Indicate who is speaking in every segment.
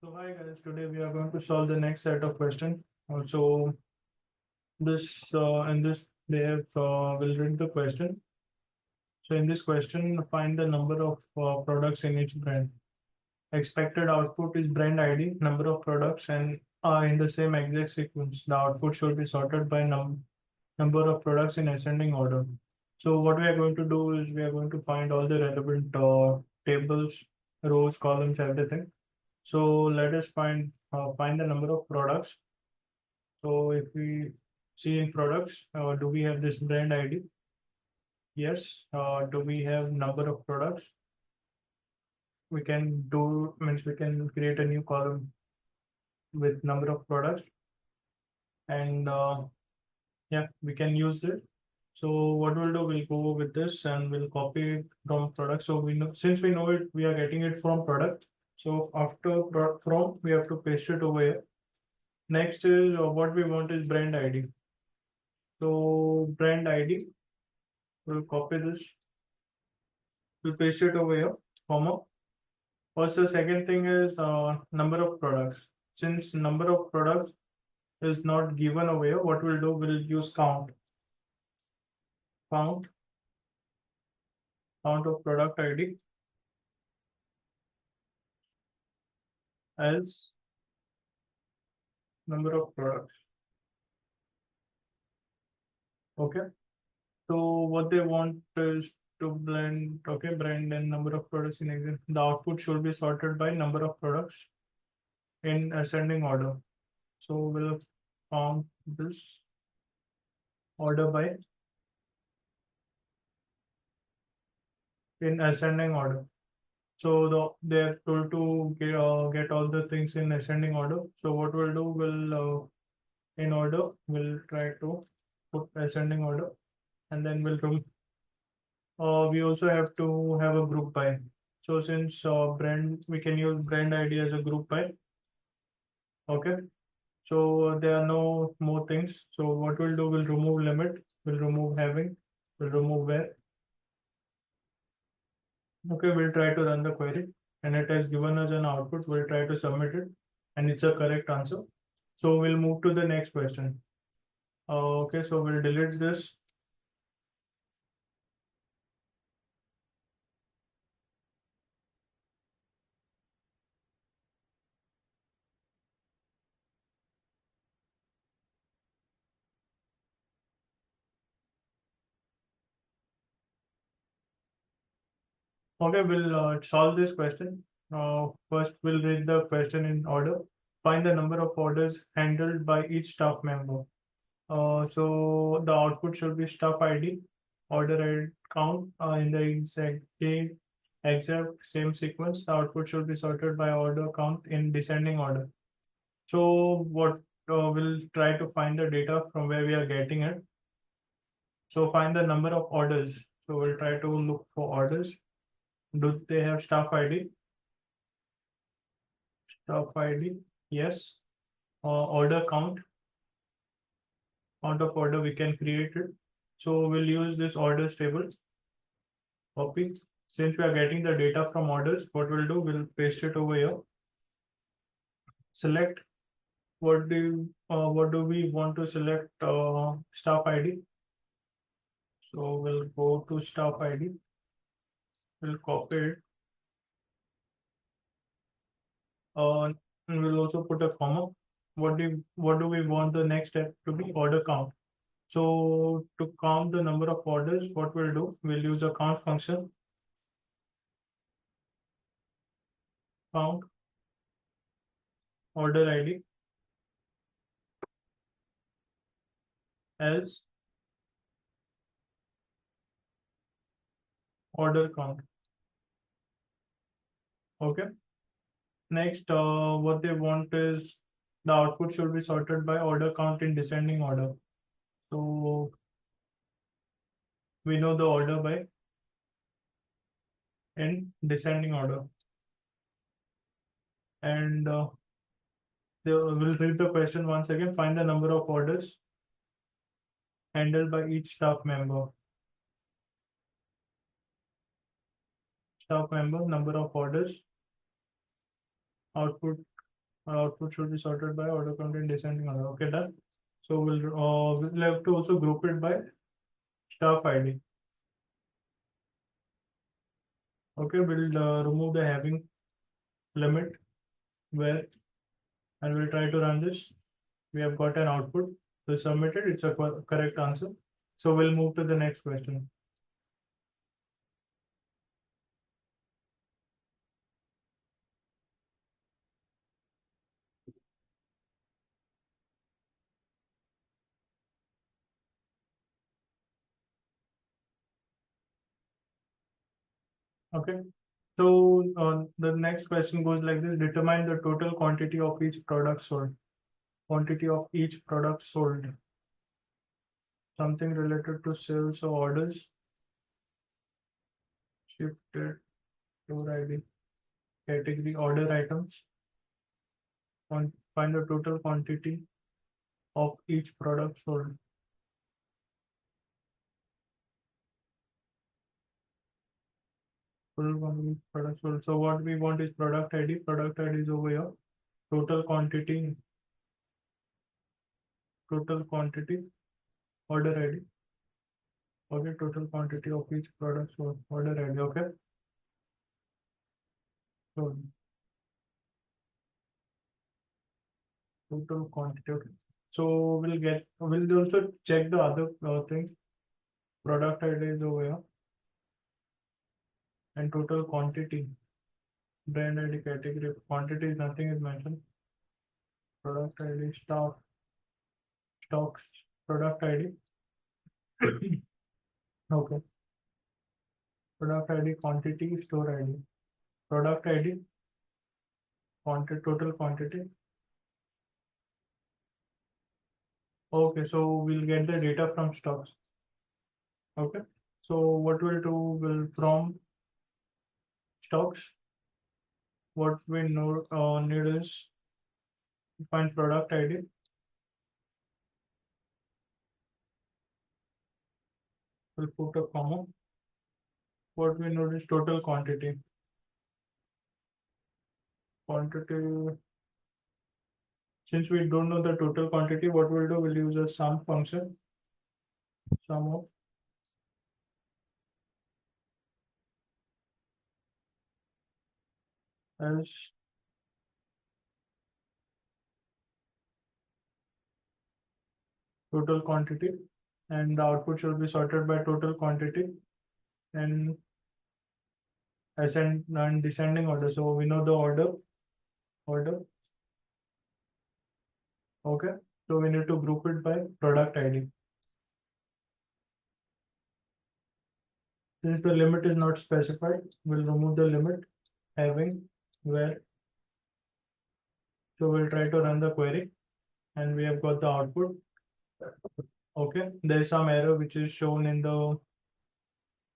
Speaker 1: So hi guys, today we are going to solve the next set of questions. So this in this they have will read the question. So in this question, find the number of products in each brand. Expected output is brand ID, number of products, and in the same exact sequence. The output should be sorted by number of products in ascending order. So what we are going to do is we are going to find all the relevant tables, rows, columns, everything. So let us find the number of products. So if we see in products, do we have this brand ID? Yes. Do we have number of products? We can do means we can create a new column with number of products, and yeah, we can use it. So what we'll do, we'll go with this and we'll copy it from product. So we know, since we know it, we are getting it from product. So after from, we have to paste it over here. Next is what we want is brand ID. So brand ID, we'll copy this, we'll paste it over here, comma. Also, the second thing is number of products. Since number of products is not given over here, what we'll do, we'll use count. Count of product ID as number of products. Okay. So what they want is to blend, okay, brand and number of products in example. The output should be sorted by number of products in ascending order. So we'll count this order by in ascending order. So they're told to get all the things in ascending order. So what we'll do, in order, we'll try to put ascending order, and then we also have to have a group by. So since brand, we can use brand ID as a group by. Okay. So there are no more things. So what we'll do, we'll remove limit, we'll remove having, we'll remove where. Okay, we'll try to run the query, and it has given us an output. We'll try to submit it, and it's a correct answer. So we'll move to the next question. Okay, so we'll delete this. Okay, we'll solve this question. First, we'll read the question in order. Find the number of orders handled by each staff member. So the output should be staff ID, order ID count in the exact same sequence. The output should be sorted by order count in descending order. So what we'll try to find the data from where we are getting it. So find the number of orders. So we'll try to look for orders. Do they have staff ID? Staff ID, yes. Order count of order, we can create it. So we'll use this orders table. Copy. Since we are getting the data from orders, what we'll do, we'll paste it over here. Select what do we want to select staff ID. So we'll go to staff ID. We'll copy it. And we'll also put a comma. What do we want the next step to be? Order count. So to count the number of orders, what we'll do, we'll use a count function. Count order ID as order count. Okay. Next, what they want is the output should be sorted by order count in descending order. So we know the order by in descending order. And we'll read the question once again. Find the number of orders handled by each staff member. Staff member, number of orders, output Output should be sorted by order content descending order. Okay, done. So we'll have to also group it by staff ID. Okay, we'll remove the having limit where, and we'll try to run this. We have got an output. So submit it. It's a correct answer. So we'll move to the next question. Okay. So the next question goes like this: determine the total quantity of each product sold. Quantity of each product sold. Something related to sales or orders. Shifted store ID. Category order items. Find the total quantity of each product sold. Total quantity of product sold. So what we want is product ID. Product ID is over here. Total quantity. Total quantity. Order ID. Okay, total quantity of each product sold. Order ID. Okay. So total quantity. Okay. So we'll also check the other things. Product ID is over here and total quantity. Brand ID category quantity is nothing is mentioned. Product ID stocks product ID. Okay. Product ID quantity store ID. Product ID quantity total quantity. Okay, so we'll get the data from stocks. Okay. So what we'll do will from stocks, what we know need is find product ID. We'll put a comma. What we know is total quantity. Quantity. Since we don't know the total quantity, what we'll do, we'll use a sum function. Sum of as total quantity, and the output should be sorted by total quantity and ascend and descending order. So we know the order. Okay. So we need to group it by product ID. Since the limit is not specified, we'll remove the limit having where. So we'll try to run the query and we have got the output. Okay, there is some error which is shown in the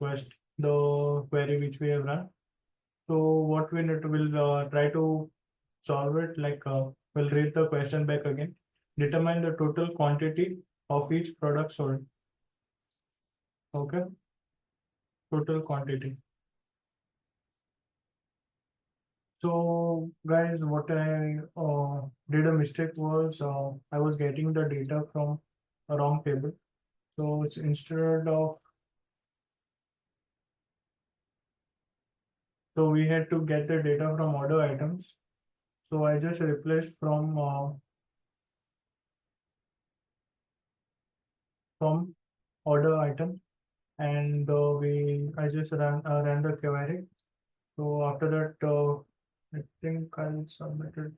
Speaker 1: query which we have run. So what we need to will try to solve it like we'll read the question back again. Determine the total quantity of each product sold. Okay, total quantity. So guys, what I did a mistake was I was getting the data from a wrong table. So it's instead of, so we had to get the data from order items. So I just replaced from order item, and I just ran the query. So after that, I think I'll submit it.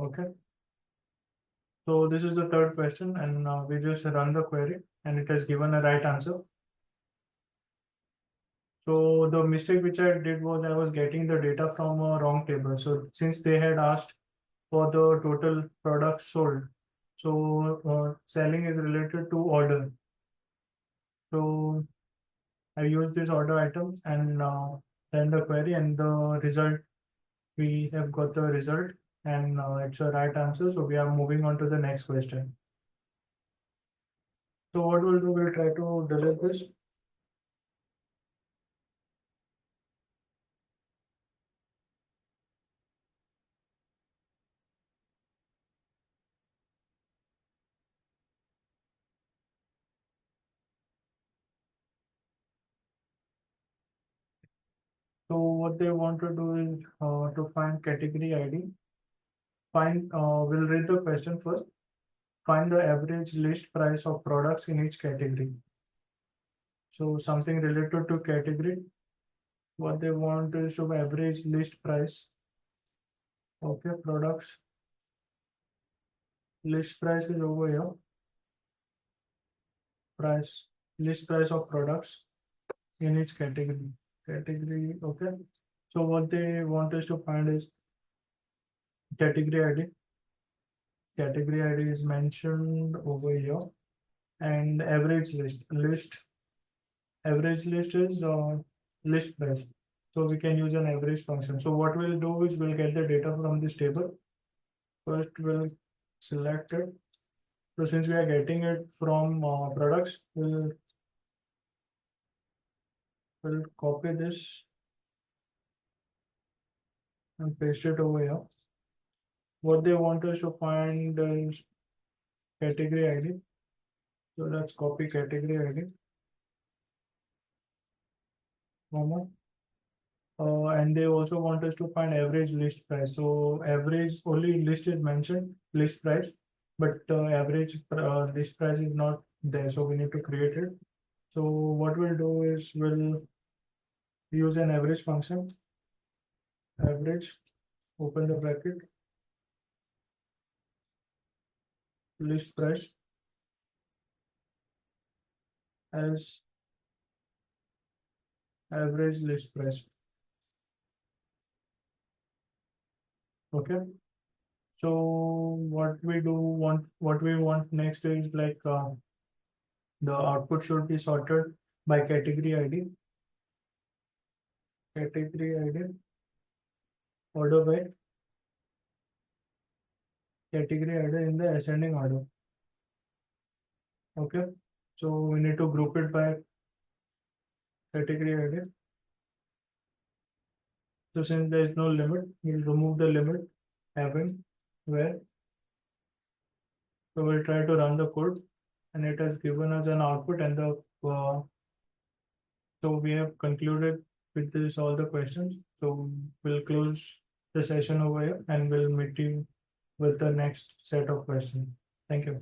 Speaker 1: Okay. So this is the third question, and we just run the query, and it has given a right answer. So the mistake which I did was I was getting the data from a wrong table. So since they had asked for the total products sold, so selling is related to order. So I use these order items and then the query and the result, we have got the result and it's a right answer. So we are moving on to the next question. So what we'll do, we'll try to delete this. So what they want to do is to find category ID. We'll read the question first. Find the average list price of products in each category. So something related to category. What they want is to average list price. Okay, products. List price is over here. Price. List price of products in each category. Category, okay. So what they want us to find is category ID. Category ID is mentioned over here. And average list. Average list is list price. So we can use an average function. So what we'll do is we'll get the data from this table. First we'll select it. So since we are getting it from products, we'll copy this and paste it over here. What they want us to find is category ID. So let's copy category ID. Comma. And they also want us to find average list price. So average only list is mentioned, list price, but average list price is not there. So we need to create it. So what we'll do is we'll use an average function. Average, open the bracket, list price as average list price. Okay. So what we want next is like the output should be sorted by category ID. Category ID, order by category ID in the ascending order. Okay. So we need to group it by category ID. So since there is no limit, we'll remove the limit having where. So we'll try to run the code and it has given us an output and the so we have concluded with this all the questions. So we'll close the session over here and we'll meet you with the next set of questions. Thank you.